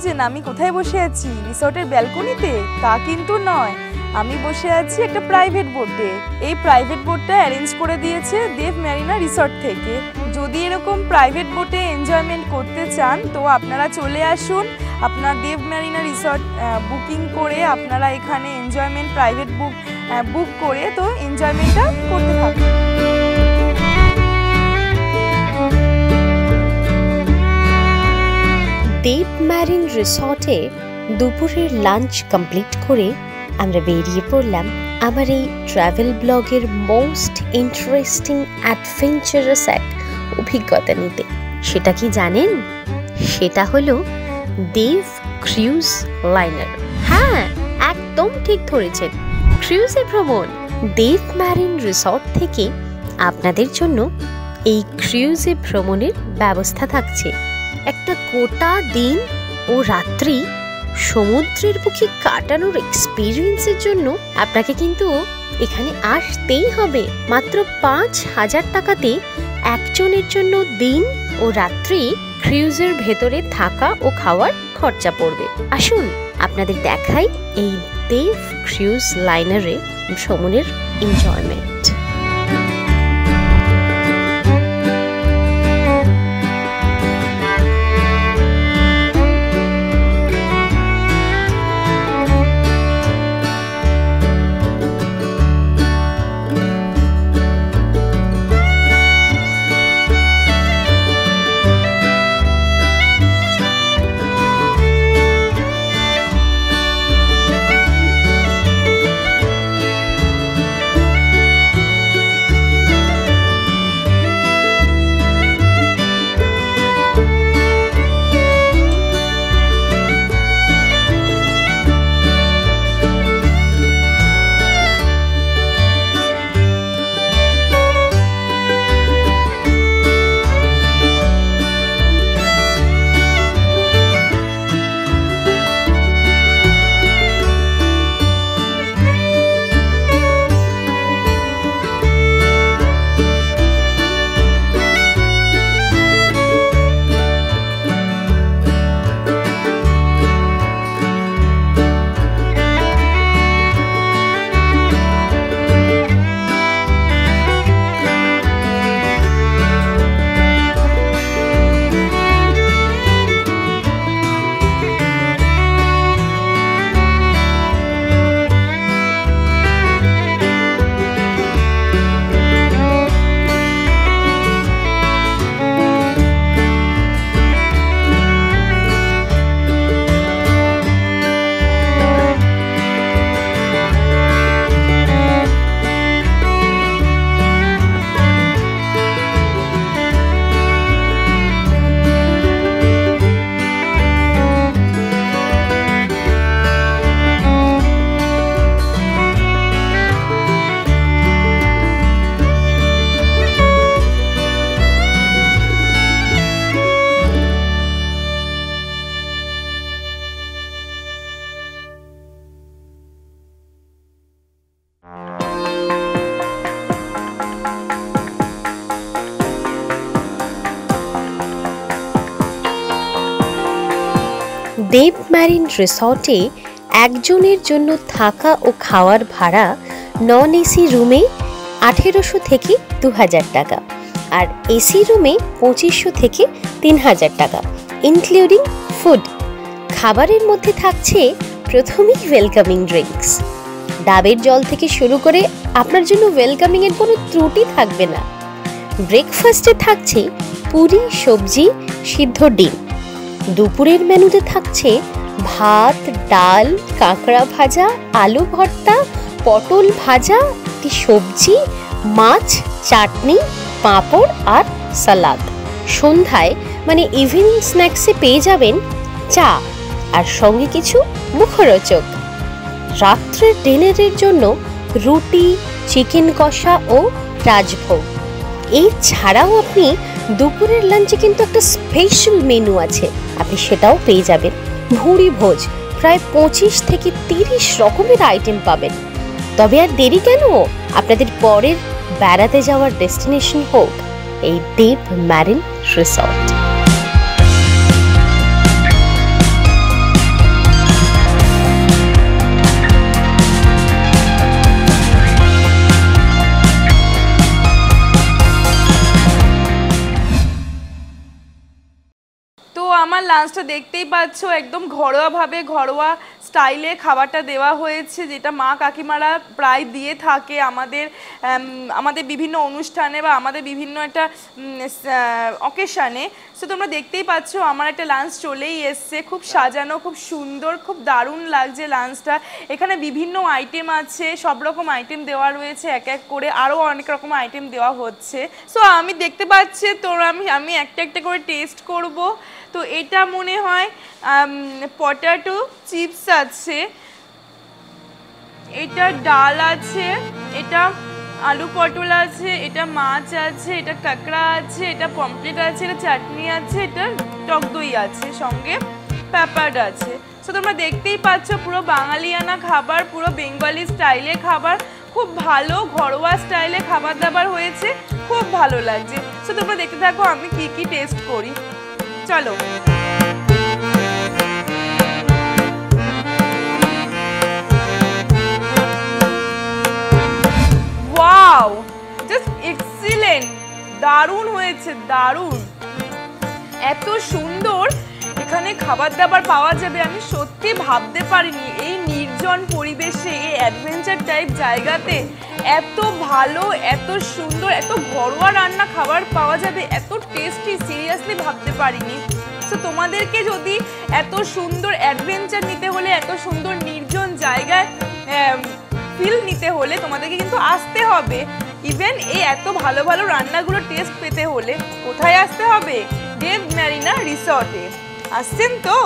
ভাবছেন আমি কোথায় বসে আছি, রিসর্টের ব্যালকনিতে? তা কিন্তু নয়, আমি বসে আছি একটা প্রাইভেট বোটে। এই প্রাইভেট বোটটা অ্যারেঞ্জ করে দিয়েছে দেব ম্যারিনা রিসর্ট থেকে। যদি এরকম প্রাইভেট বোটে এনজয়মেন্ট করতে চান তো আপনারা চলে আসুন, আপনার দেব ম্যারিনা রিসর্ট বুকিং করে আপনারা এখানে এনজয়মেন্ট প্রাইভেট বুক করে তো এনজয়মেন্টটা করতে থাকুন। দেব ম্যারিন রিসর্টে দুপুরের লাঞ্চ কমপ্লিট করে আমরা বেরিয়ে পড়লাম আমার এই ট্রাভেল ব্লগের মোস্ট ইন্টারেস্টিং অ্যাডভেঞ্চারাস এক অভিজ্ঞতা নিতে। সেটা কি জানেন? সেটা হলো দেব ক্রুজ লাইনার। হ্যাঁ, একদম ঠিক ধরেছেন, ক্রুজে ভ্রমণ। দেব ম্যারিন রিসর্ট থেকে আপনাদের জন্য এই ক্রুজে ভ্রমণের ব্যবস্থা থাকছে। একটা গোটা দিন ও রাত্রি সমুদ্রের বুকে কাটানোর এক্সপিরিয়েন্সের জন্য আপনাকে কিন্তু এখানে আসতেই হবে। মাত্র ৫,০০০ টাকাতে একজনের জন্য দিন ও রাত্রি ক্রুজের ভেতরে থাকা ও খাওয়ার খরচা পড়বে। আসুন আপনাদের দেখাই এই দেব ক্রুজ লাইনারে ভ্রমণের এনজয়মেন্ট। দেব ম্যারিন রিসর্টে একজনের জন্য থাকা ও খাওয়ার ভাড়া নন এসি রুমে ১৮০০ থেকে ২০০০ টাকা, আর এসি রুমে ২৫০০ থেকে ৩০০০ টাকা ইনক্লুডিং ফুড। খাবারের মধ্যে থাকছে প্রথমেই ওয়েলকামিং ড্রিঙ্কস, ডাবের জল থেকে শুরু করে আপনার জন্য ওয়েলকামিং এর কোনো ত্রুটি থাকবে না। ব্রেকফাস্টে থাকছে পুরি, সবজি, সিদ্ধ ডিম। দুপুরের মেনুতে থাকছে ভাত, ডাল, কাঁকড়া ভাজা, আলু ভর্তা, পটল ভাজা, একটি সবজি, মাছ, চাটনি, পাঁপড় আর সালাদ। সন্ধ্যায় মানে ইভিনিং স্ন্যাক্সে পেয়ে যাবেন চা আর সঙ্গে কিছু মুখরোচক। রাত্রের ডিনারের জন্য রুটি, চিকেন কষা ও রাজভোগ। এই ছাড়াও আপনি দুপুরের লাঞ্চে কিন্তু একটা স্পেশাল মেনু আছে, আপনি সেটাও পেয়ে যাবেন। ভুঁড়ি ভোজ, প্রায় ২৫ থেকে ৩০ রকমের আইটেম পাবেন। তবে আর দেরি কেন, আপনাদের পরের বেড়াতে যাওয়ার ডেস্টিনেশন হোক এই দেব ম্যারিন রিসর্ট। আমার লাঞ্চটা দেখতেই পাচ্ছ, একদম ঘরোয়াভাবে ঘরোয়া স্টাইলে খাবারটা দেওয়া হয়েছে, যেটা মা কাকিমারা প্রায় দিয়ে থাকে আমাদের বিভিন্ন অনুষ্ঠানে বা আমাদের বিভিন্ন একটা অকেশানে। সো তোমরা দেখতেই পাচ্ছ আমার একটা লাঞ্চ চলেই এসছে, খুব সাজানো, খুব সুন্দর, খুব দারুণ লাগছে লাঞ্চটা। এখানে বিভিন্ন আইটেম আছে, সব রকম আইটেম দেওয়া রয়েছে, এক এক করে আরও অনেক রকম আইটেম দেওয়া হচ্ছে। সো আমি দেখতে পাচ্ছি তোরা আমি একটা একটা করে টেস্ট করব। তো এটা মনে হয় পটাটো চিপস আছে, এটা ডাল আছে, এটা আলু পটল আছে, এটা মাছ আছে, এটা কাঁকড়া আছে, এটা পমফ্রেট আছে, এটা চাটনি আছে, এটা টক দই আছে, সঙ্গে পেপার আছে। সো তোমরা দেখতেই পাচ্ছ পুরো বাঙালিয়ানা খাবার, পুরো বেঙ্গলি স্টাইলে খাবার, খুব ভালো ঘরোয়া স্টাইলে খাবার দাবার হয়েছে, খুব ভালো লাগছে। সো তোমরা দেখতে থাকো আমি কি কি টেস্ট করি, চলো। ওয়াও, জাস্ট এক্সিলেন্ট, দারুণ হয়েছে, দারুণ, এত সুন্দর এখানে খাবার দাবার পাওয়া যাবে আমি সত্যি ভাবতে পারিনি। এই নির্জন পরিবেশে, এই অ্যাডভেঞ্চার টাইপ জায়গাতে এত ভালো, এত সুন্দর, এত ঘরোয়া রান্না খাবার পাওয়া যাবে, এত টেস্টি, সিরিয়াসলি ভাবতে পারিনি। সো তোমাদেরকে যদি এত সুন্দর অ্যাডভেঞ্চার নিতে হলে, এত সুন্দর নির্জন জায়গায় ফিল নিতে হলে তোমাদেরকে কিন্তু আসতে হবে। ইভেন এই এত ভালো ভালো রান্নাগুলো টেস্ট পেতে হলে কোথায় আসতে হবে? দেব মেরিনা রিসর্টে। আসছেন তো?